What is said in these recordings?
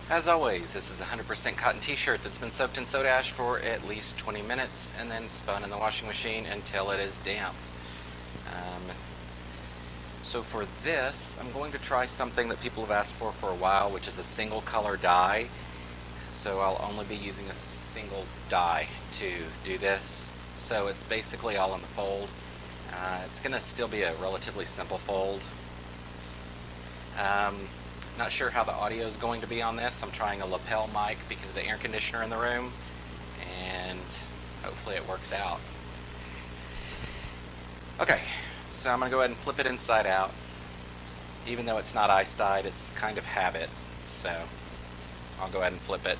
As always, this is a 100% cotton t-shirt that's been soaked in soda ash for at least 20 minutes and then spun in the washing machine until it is damp. So for this, I'm going to try something that people have asked for a while, which is a single color dye. So I'll only be using a single dye to do this. So it's basically all in the fold. It's going to still be a relatively simple fold. Not sure how the audio is going to be on this. I'm trying a lapel mic because of the air conditioner in the room, and hopefully it works out. Okay, so I'm going to go ahead and flip it inside out. Even though it's not ice-dyed, it's kind of habit, so I'll go ahead and flip it.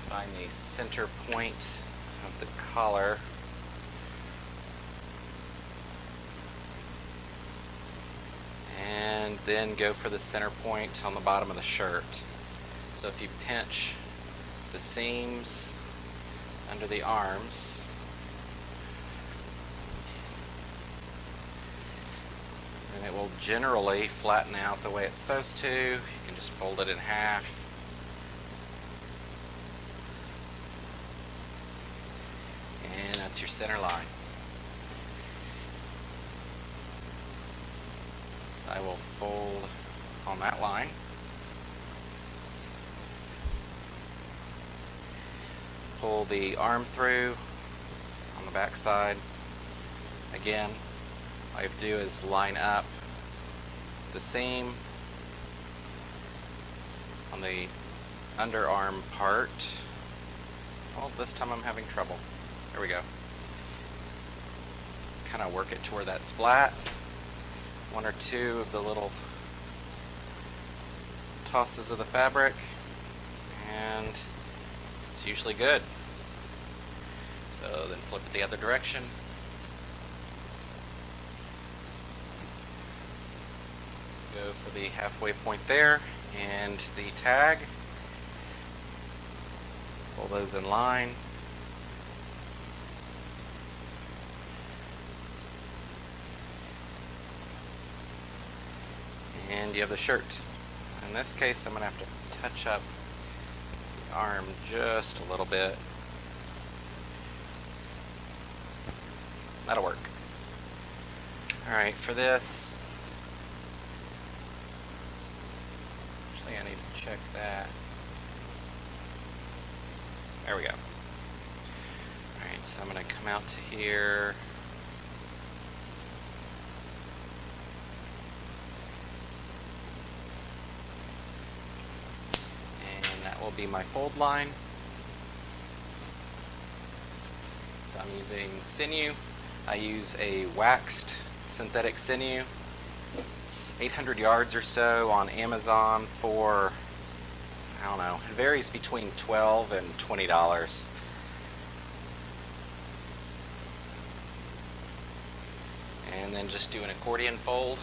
Find the center point of the collar. And then go for the center point on the bottom of the shirt. So if you pinch the seams under the arms, and it will generally flatten out the way it's supposed to. You can just fold it in half. And that's your center line. I will fold on that line. Pull the arm through on the back side. Again, all you have to do is line up the seam on the underarm part. Well, this time I'm having trouble. There we go. Kind of work it to where that's flat. One or two of the little tosses of the fabric, and it's usually good. So then flip it the other direction. Go for the halfway point there, and the tag. Pull those in line. And you have the shirt. In this case, I'm going to have to touch up the arm just a little bit. That'll work. Alright, for this, actually I need to check that. There we go. Alright, so I'm going to come out to here. Will be my fold line. So I'm using sinew. I use a waxed synthetic sinew. It's 800 yards or so on Amazon for, I don't know, it varies between $12 and $20. And then just do an accordion fold.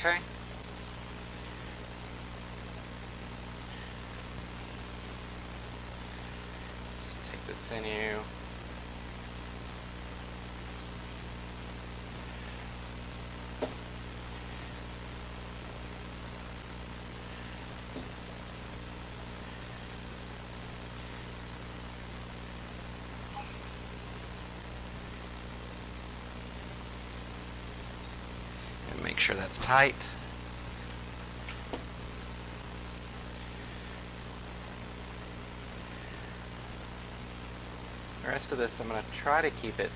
Okay. Just take the sinew. Make sure that's tight. The rest of this, I'm going to try to keep it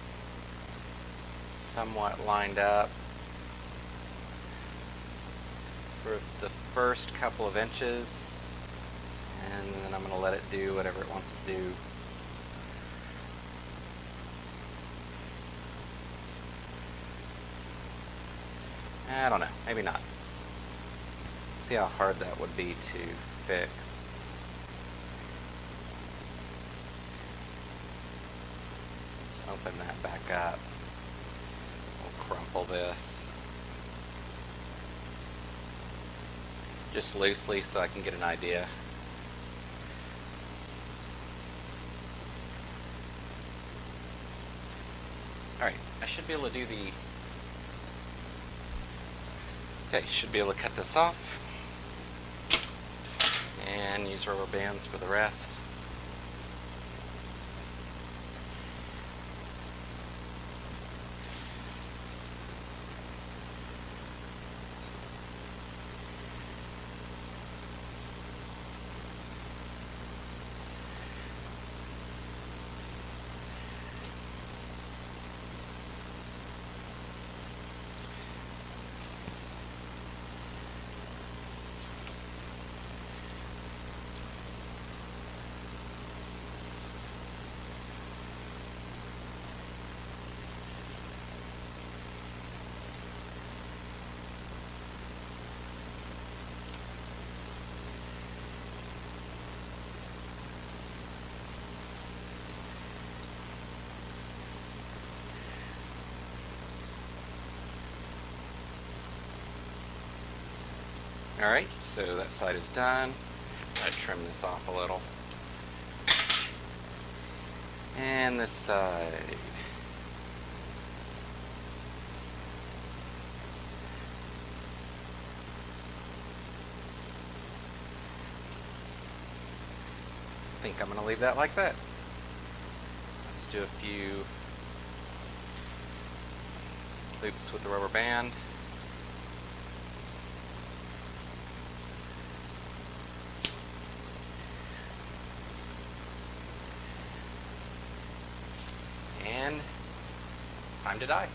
somewhat lined up for the first couple of inches, and then I'm going to let it do whatever it wants to do. I don't know, maybe not. see how hard that would be to fix. Let's open that back up. We'll crumple this just loosely so I can get an idea. Alright, I should be able to do should be able to cut this off and use rubber bands for the rest. Alright, so that side is done. I trim this off a little. And this side. I think I'm going to leave that like that. Let's do a few loops with the rubber band. And time to dye.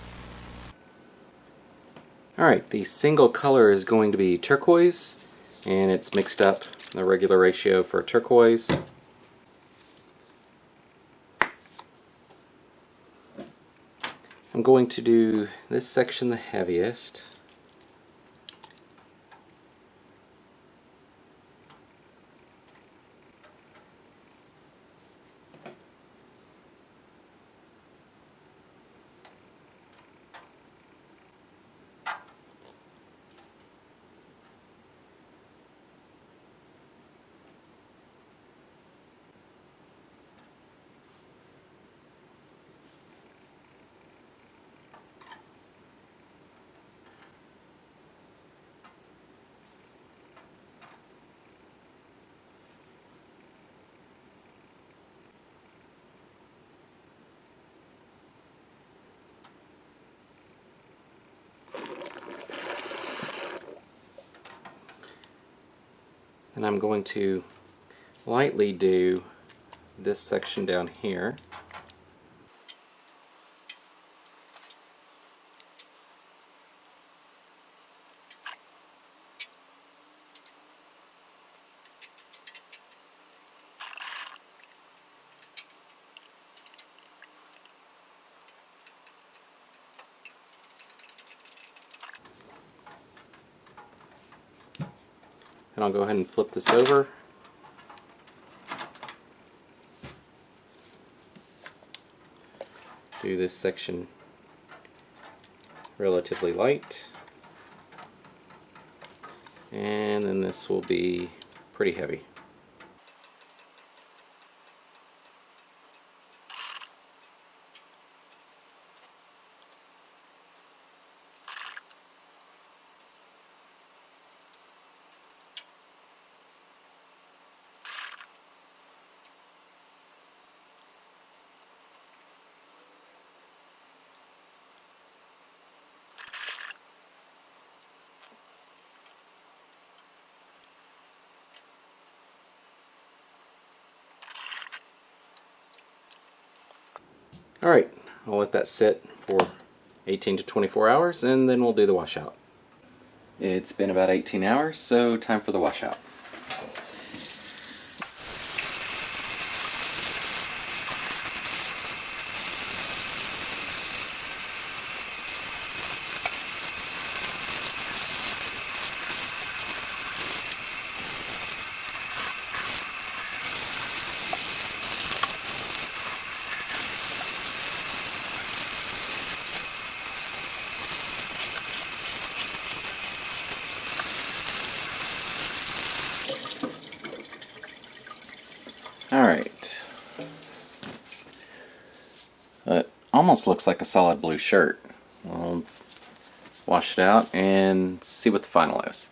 Alright, the single color is going to be turquoise, and it's mixed up the regular ratio for turquoise. I'm going to do this section the heaviest. And I'm going to lightly do this section down here. And I'll go ahead and flip this over. Do this section relatively light. And then this will be pretty heavy. Alright, I'll let that sit for 18 to 24 hours and then we'll do the washout. It's been about 18 hours, so time for the washout. Alright. It almost looks like a solid blue shirt. I'll wash it out and see what the final is.